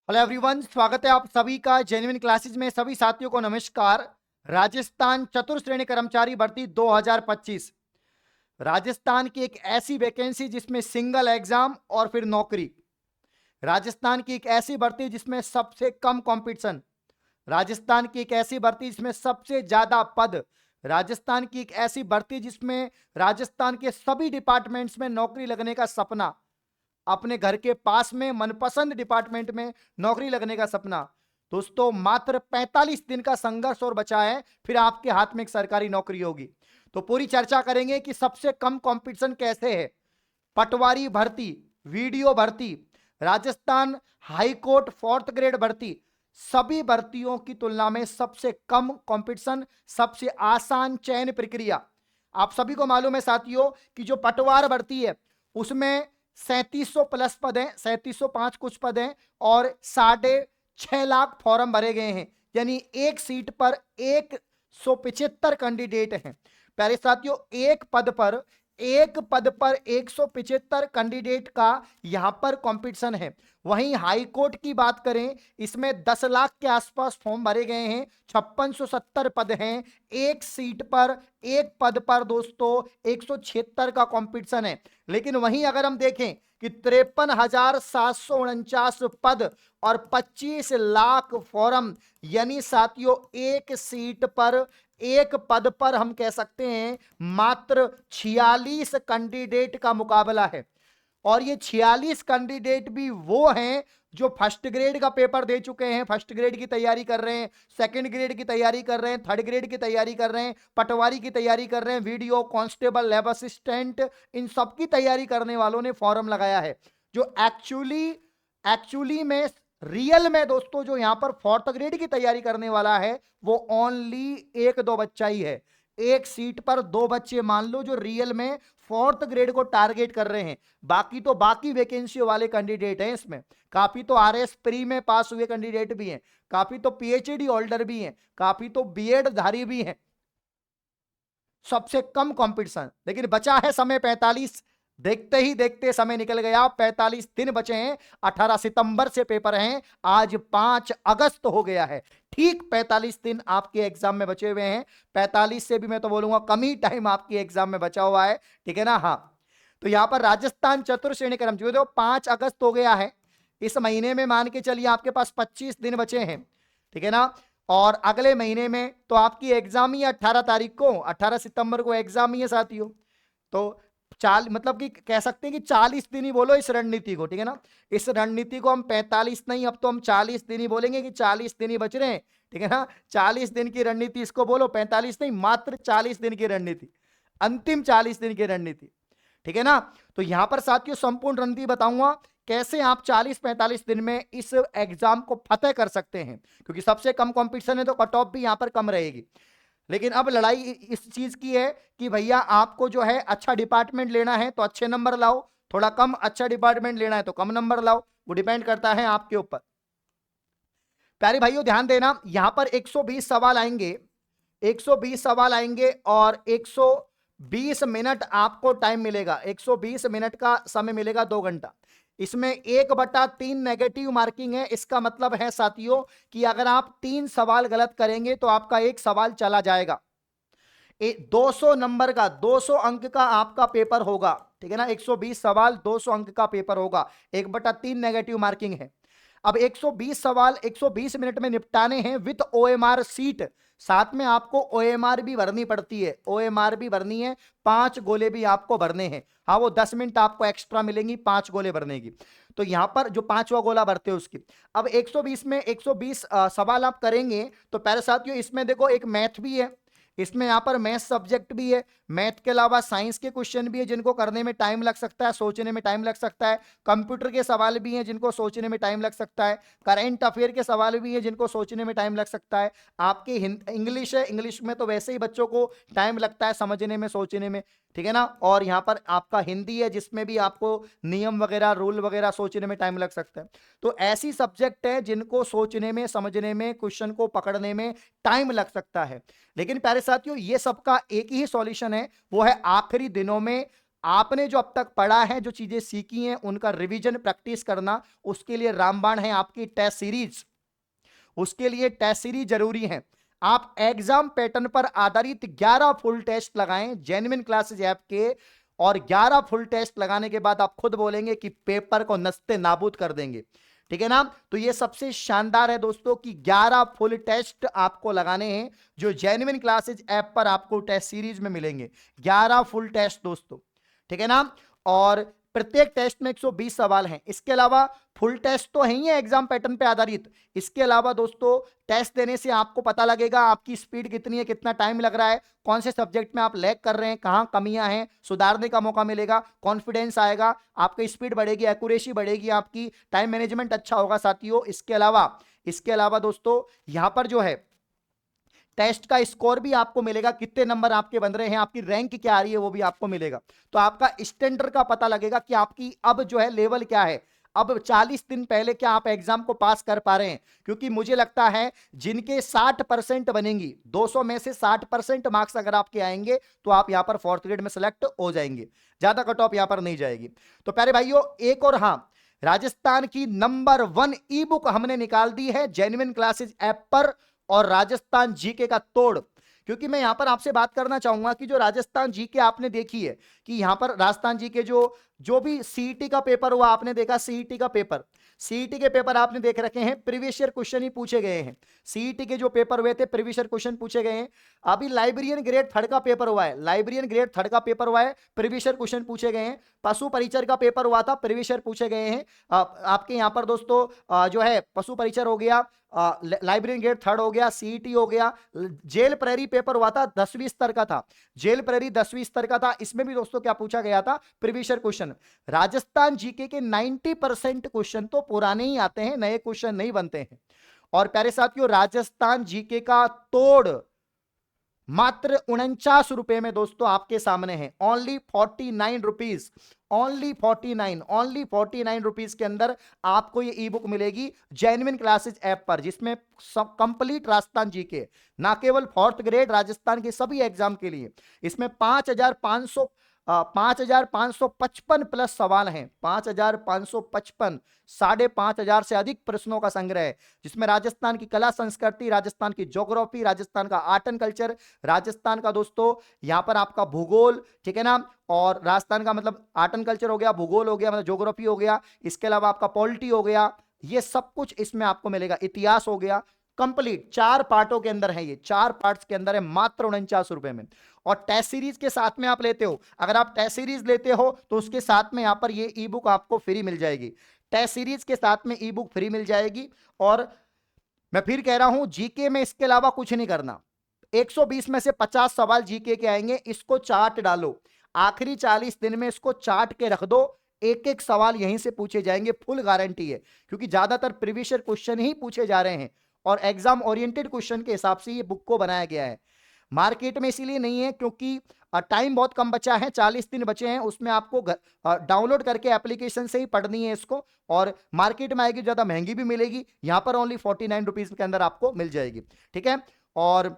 Hello everyone, स्वागत है आप सभी का जेन्युइन क्लासेस में। सभी साथियों को नमस्कार। राजस्थान चतुर्श्रेणी कर्मचारी भर्ती 2025 राजस्थान की एक ऐसी वैकेंसी जिसमें सिंगल एग्जाम और फिर नौकरी। राजस्थान की एक ऐसी भर्ती जिसमें सबसे कम कंपटीशन। राजस्थान की एक ऐसी भर्ती जिसमें सबसे ज्यादा पद। राजस्थान की एक ऐसी भर्ती जिसमें राजस्थान के सभी डिपार्टमेंट्स में नौकरी लगने का सपना, अपने घर के पास में मनपसंद डिपार्टमेंट में नौकरी लगने का सपना। दोस्तों, मात्र 45 दिन का संघर्ष और बचा है, फिर आपके हाथ में एक सरकारी नौकरी होगी। तो पूरी चर्चा करेंगे कि सबसे कम कंपटीशन कैसे है। पटवारी भर्ती, वीडियो भर्ती, राजस्थान हाईकोर्ट 4th ग्रेड भर्ती, सभी भर्तियों की तुलना में सबसे कम कंपटीशन, सबसे आसान चयन प्रक्रिया। आप सभी को मालूम है साथियों कि जो पटवार भर्ती है उसमें 3700 प्लस पद हैं, 3705 कुछ पद हैं और 6.5 लाख फॉर्म भरे गए हैं, यानी एक सीट पर 175 कैंडिडेट हैं। प्यारे साथियों, एक पद पर 175 कैंडिडेट का यहां पर कंपटीशन है। वहीं हाई कोर्ट की बात करें, इसमें 10 लाख के आसपास फॉर्म भरे गए हैं, 5670 पद हैं। एक सीट पर, एक पद पर दोस्तों 176 का कंपटीशन है। लेकिन वहीं अगर हम देखें कि 53,749 पद और 25 लाख फॉर्म, यानी साथियों एक सीट पर, एक पद पर हम कह सकते हैं मात्र 46 कैंडिडेट का मुकाबला है। और ये 46 कैंडिडेट भी वो हैं जो फर्स्ट ग्रेड का पेपर दे चुके हैं, फर्स्ट ग्रेड की तैयारी कर रहे हैं, सेकंड ग्रेड की तैयारी कर रहे हैं, थर्ड ग्रेड की तैयारी कर रहे हैं, पटवारी की तैयारी कर रहे हैं, वीडियो कांस्टेबल, लैब असिस्टेंट, इन सब की तैयारी करने वालों ने फॉर्म लगाया है। जो एक्चुअली में रियल में दोस्तों जो यहां पर 4th ग्रेड की तैयारी करने वाला है वो ओनली एक दो बच्चा ही है। एक सीट पर दो बच्चे मान लो जो रियल में 4th ग्रेड को टारगेट कर रहे हैं। बाकी तो बाकी वैकेंसी वाले कैंडिडेट हैं। इसमें काफी तो आरएस प्री में पास हुए कैंडिडेट भी हैं, काफी तो पीएचडी होल्डर भी हैं, काफी तो बीएड धारी भी हैं। सबसे कम कंपटीशन, लेकिन बचा है समय 45। देखते ही देखते समय निकल गया, 45 दिन बचे हैं। 18 सितंबर से पेपर हैं, आज 5 अगस्त हो गया है। ठीक 45 दिन आपके एग्जाम में बचे हुए हैं। 45 से भी मैं तो बोलूंगा कम ही टाइम आपके एग्जाम में बचा हुआ है, ठीक है ना। हाँ, तो यहां पर राजस्थान चतुर्श्रेणी कर्मचारी, देखो 5 अगस्त हो गया है। इस महीने में मान के चलिए आपके पास 25 दिन बचे हैं, ठीक है ना। और अगले महीने में तो आपकी एग्जाम ही है 18 तारीख को, 18 सितंबर को एग्जाम ही है साथियों। तो मतलब कि कह सकते हैं कि 40 दिन ही बोलो इस रणनीति को, ठीक है ना। इस रणनीति को हम 45 नहीं, अब तो हम 40 दिन ही बोलेंगे कि 40 दिन ही बच रहे हैं, ठीक है ना। 40 दिन की रणनीति इसको बोलो, 45 नहीं, मात्र 40 दिन की रणनीति, अंतिम 40 दिन की रणनीति, ठीक है ना। तो यहां पर साथियों संपूर्ण रणनीति बताऊंगा कैसे आप 40-45 दिन में इस एग्जाम को फतेह कर सकते हैं, क्योंकि सबसे कम कंपटीशन है तो कट ऑफ भी यहां पर कम रहेगी। लेकिन अब लड़ाई इस चीज की है कि भैया आपको जो है अच्छा डिपार्टमेंट लेना है तो अच्छे नंबर लाओ, थोड़ा कम अच्छा डिपार्टमेंट लेना है तो कम नंबर लाओ, वो डिपेंड करता है आपके ऊपर। प्यारे भाइयों ध्यान देना, यहां पर 120 सवाल आएंगे, 120 सवाल आएंगे और 120 मिनट आपको टाइम मिलेगा, 120 मिनट का समय मिलेगा, 2 घंटा। इसमें 1/3 नेगेटिव मार्किंग है। इसका मतलब है साथियों कि अगर आप 3 सवाल गलत करेंगे तो आपका एक सवाल चला जाएगा। 200 नंबर का, 200 अंक का आपका पेपर होगा, ठीक है ना। 120 सवाल, 200 अंक का पेपर होगा, 1/3 नेगेटिव मार्किंग है। अब 120 सवाल 120 मिनट में निपटाने हैं विद ओएमआर सीट। साथ में आपको ओएमआर भी भरनी पड़ती है, ओएमआर भी भरनी है, 5 गोले भी आपको भरने हैं। हाँ, वो 10 मिनट आपको एक्स्ट्रा मिलेंगी 5 गोले भरने की। तो यहां पर जो 5वां गोला भरते हो उसकी, अब 120 में 120 सवाल आप करेंगे तो प्यारे साथियों इसमें देखो एक मैथ भी है, इसमें यहां पर मैथ सब्जेक्ट भी है, मैथ के अलावा साइंस के क्वेश्चन भी है जिनको करने में टाइम लग सकता है, सोचने में टाइम लग सकता है, कंप्यूटर के सवाल भी हैं जिनको सोचने में टाइम लग सकता है, करंट अफेयर के सवाल भी हैं जिनको सोचने में टाइम लग सकता है। आपकी इंग्लिश है, इंग्लिश में तो वैसे ही बच्चों को टाइम लगता है समझने में, सोचने में, ठीक है ना। और यहां पर आपका हिंदी है जिसमें भी आपको नियम वगैरह, रूल वगैरह सोचने में टाइम लग सकता है। तो ऐसी सब्जेक्ट है जिनको सोचने में, समझने में, क्वेश्चन को पकड़ने में टाइम लग सकता है। लेकिन प्यारे साथियों ये सबका एक ही सॉल्यूशन है, वो है आखिरी दिनों में आपने जो अब तक पढ़ा है, जो चीजें सीखी हैं, उनका रिवीजन प्रैक्टिस करना, उसके लिए रामबाण है आपकी टेस्ट सीरीज, उसके लिए टेस्ट सीरीज जरूरी है। आप एग्जाम पैटर्न पर आधारित 11 फुल टेस्ट लगाएं जेन्युइन क्लासेज ऐप के, और 11 फुल टेस्ट लगाने के बाद आप खुद बोलेंगे कि पेपर को नस्ते नाबूद कर देंगे। ठीक है ना? तो ये सबसे शानदार है दोस्तों कि 11 फुल टेस्ट आपको लगाने हैं, जो जेन्युइन क्लासेज ऐप पर आपको टेस्ट सीरीज में मिलेंगे। 11 फुल टेस्ट दोस्तों, ठीक है ना? और प्रत्येक टेस्ट में 120 सवाल हैं। इसके अलावा फुल टेस्ट तो है ही है एग्जाम पैटर्न पे आधारित, इसके अलावा दोस्तों टेस्ट देने से आपको पता लगेगा आपकी स्पीड कितनी है, कितना टाइम लग रहा है, कौन से सब्जेक्ट में आप लैग कर रहे हैं, कहां कमियां हैं, सुधारने का मौका मिलेगा, कॉन्फिडेंस आएगा, आपकी स्पीड बढ़ेगी, एक्यूरेसी बढ़ेगी, आपकी टाइम मैनेजमेंट अच्छा होगा साथियों। इसके अलावा दोस्तों यहां पर जो है टेस्ट का स्कोर भी आपको मिलेगा, कितने नंबर आपके बन रहे हैं, आपकी रैंक क्या आ रही है, वो भी आपको मिलेगा। तो आपका स्टैंडर्ड का पता लगेगा कि आपकी अब जो है लेवल क्या है, अब 40 दिन पहले क्या आप एग्जाम को पास कर पा रहे हैं। क्योंकि मुझे लगता है जिनके 60% बनेंगी, 200 में से 60% मार्क्स अगर आपके आएंगे तो आप यहां पर 4th ग्रेड में सेलेक्ट हो जाएंगे, ज्यादा कट ऑफ यहां पर नहीं जाएगी। तो प्यारे भाइयों, एक और हां, राजस्थान की नंबर 1 ई बुक हमने निकाल दी है जेन्युइन क्लासेज ऐप पर, और राजस्थान जीके का तोड़। क्योंकि मैं यहां पर आपसे बात करना चाहूंगा कि जो राजस्थान जीके आपने देखी है कि यहां पर राजस्थान जीके जो भी सीईटी का पेपर हुआ, आपने देखा सीईटी का पेपर, सीईटी के पेपर आपने देख रखे हैं, प्रीवियस ईयर क्वेश्चन ही पूछे गए हैं। सीईटी के जो पेपर हुए थे प्रीवियस ईयर क्वेश्चन पूछे गए हैं। अभी लाइब्रेरियन ग्रेड 3 का पेपर हुआ है, लाइब्रेरियन ग्रेड 3 का पेपर हुआ है, प्रीवियस ईयर क्वेश्चन पूछे गए हैं। पशु परिचर का पेपर हुआ था, प्रीवियस ईयर पूछे गए हैं। आपके यहां पर दोस्तों जो है पशु परिचर हो गया, लाइब्रेरी ग्रेड 3 हो गया, सीईटी हो गया। जेल प्रेरी पेपर हुआ था, 10वीं स्तर का था, जेल प्रेरी 10वीं स्तर का था। इसमें भी दोस्तों क्या पूछा गया था, previous year question. Rajasthan GK के 90% क्वेश्चन तो पुराने ही आते हैं, नए क्वेश्चन नहीं बनते हैं। और प्यारे साथियों, राजस्थान जीके का तोड़ मात्र 49 रुपए में दोस्तों आपके सामने है, ओनली 49 रुपीज, ओनली 49 रुपीज के अंदर आपको ये ई बुक मिलेगी जेन्युइन क्लासेज ऐप पर, जिसमें कंप्लीट राजस्थान जीके, ना केवल 4th ग्रेड, राजस्थान के सभी एग्जाम के लिए। इसमें 5,555 प्लस सवाल हैं, 5,555, 5,500 से अधिक प्रश्नों का संग्रह है, जिसमें राजस्थान की कला संस्कृति, राजस्थान की ज्योग्राफी, राजस्थान का आर्ट एंड कल्चर, राजस्थान का दोस्तों यहां पर आपका भूगोल, ठीक है ना, और राजस्थान का मतलब आर्ट एंड कल्चर हो गया, भूगोल हो गया, मतलब ज्योग्राफी हो गया, इसके अलावा आपका पॉलिटी हो गया, ये सब कुछ इसमें आपको मिलेगा, इतिहास हो गया। कंप्लीट 4 पार्टों के अंदर है, ये 4 पार्ट्स के अंदर है, मात्र 49 रुपए में। और टेस्ट सीरीज के साथ में आप लेते हो, अगर आप टेस्ट सीरीज लेते हो तो उसके साथ में यहां पर ये ई बुक आपको फ्री मिल जाएगी, टेस्ट सीरीज के साथ में ई बुक फ्री मिल जाएगी। और मैं फिर कह रहा हूं, जीके में इसके अलावा कुछ नहीं करना, 120 में से 50 सवाल जीके के आएंगे, इसको चार्ट डालो, आखिरी 40 दिन में इसको चार्ट के रख दो, एक एक सवाल यहीं से पूछे जाएंगे, फुल गारंटी है। क्योंकि ज्यादातर प्रीवियस ईयर क्वेश्चन ही पूछे जा रहे हैं, और एग्जाम ओरिएंटेड क्वेश्चन के हिसाब से ये बुक को बनाया गया है। मार्केट में इसीलिए नहीं है क्योंकि टाइम बहुत कम बचा है, 40 दिन बचे हैं, उसमें आपको डाउनलोड करके एप्लीकेशन से ही पढ़नी है इसको, और मार्केट में आएगी ज्यादा महंगी भी मिलेगी, यहां पर ओनली 49 रुपीज के अंदर आपको मिल जाएगी, ठीक है। और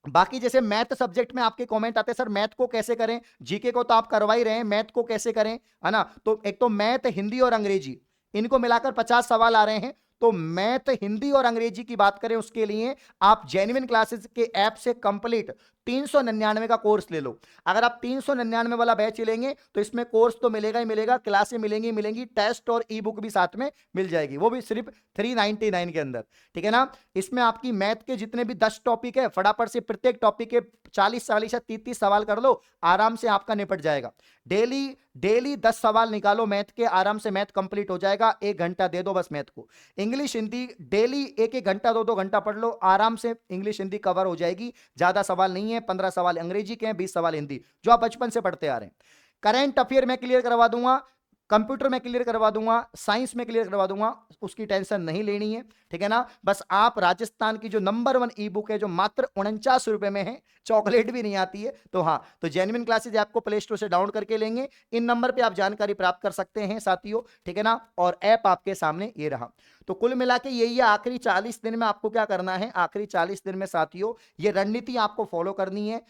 बाकी जैसे मैथ सब्जेक्ट में आपके कमेंट आते हैं, सर मैथ को कैसे करें, जीके को तो आप करवा ही रहे हैं, मैथ को कैसे करें, है ना। तो एक तो मैथ, हिंदी और अंग्रेजी, इनको मिलाकर 50 सवाल आ रहे हैं। तो मैथ, हिंदी और अंग्रेजी की बात करें, उसके लिए आप जेन्युइन क्लासेस के ऐप से कंप्लीट 399 का कोर्स ले लो। अगर आप 399 वाला बैच लेंगे तो इसमें कोर्स तो मिलेगा ही मिलेगा, क्लासें मिलेंगी, टेस्ट और ई बुक भी साथ में मिल जाएगी, वो भी सिर्फ 399 के अंदर, ठीक है ना। इसमें आपकी मैथ के जितने भी 10 टॉपिक है, फटाफट से प्रत्येक टॉपिक के 40 या 30 सवाल कर लो, आराम से आपका निपट जाएगा। डेली 10 सवाल निकालो मैथ के, आराम से मैथ कंप्लीट हो जाएगा, 1 घंटा दे दो बस मैथ को। इंग्लिश हिंदी डेली 1-1 घंटा 2-2 घंटा पढ़ लो, आराम से इंग्लिश हिंदी कवर हो जाएगी, ज्यादा सवाल नहीं है, 15 सवाल अंग्रेजी के हैं, 20 सवाल हिंदी, जो आप बचपन से पढ़ते आ रहे हैं। करंट अफेयर में क्लियर करवा दूंगा, कंप्यूटर में क्लियर करवा दूंगा, साइंस में क्लियर करवा दूंगा, उसकी टेंशन नहीं लेनी है, ठीक है ना। बस आप राजस्थान की जो नंबर 1 ई बुक है, जो मात्र 49 रुपए में है, चॉकलेट भी नहीं आती है, तो हाँ, तो जेन्युइन क्लासेज आपको प्ले स्टोर से डाउनलोड करके लेंगे, इन नंबर पे आप जानकारी प्राप्त कर सकते हैं साथियों, ठीक है ना। और ऐप आपके सामने ये रहा। तो कुल मिला के यही है, आखिरी 40 दिन में आपको क्या करना है, आखिरी 40 दिन में साथियों ये रणनीति आपको फॉलो करनी है।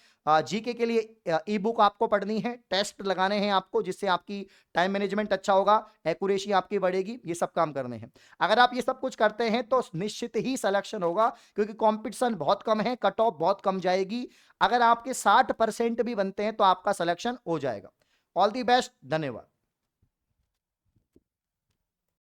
जीके के लिए ई बुक आपको पढ़नी है, टेस्ट लगाने हैं आपको, जिससे आपकी टाइम मैनेजमेंट अच्छा होगा, एक्यूरेसी आपकी बढ़ेगी, ये सब काम करने हैं। अगर आप ये सब कुछ करते हैं तो निश्चित ही सिलेक्शन होगा, क्योंकि कंपटीशन बहुत कम है, कट ऑफ बहुत कम जाएगी। अगर आपके 60% भी बनते हैं तो आपका सिलेक्शन हो जाएगा। ऑल दी बेस्ट, धन्यवाद।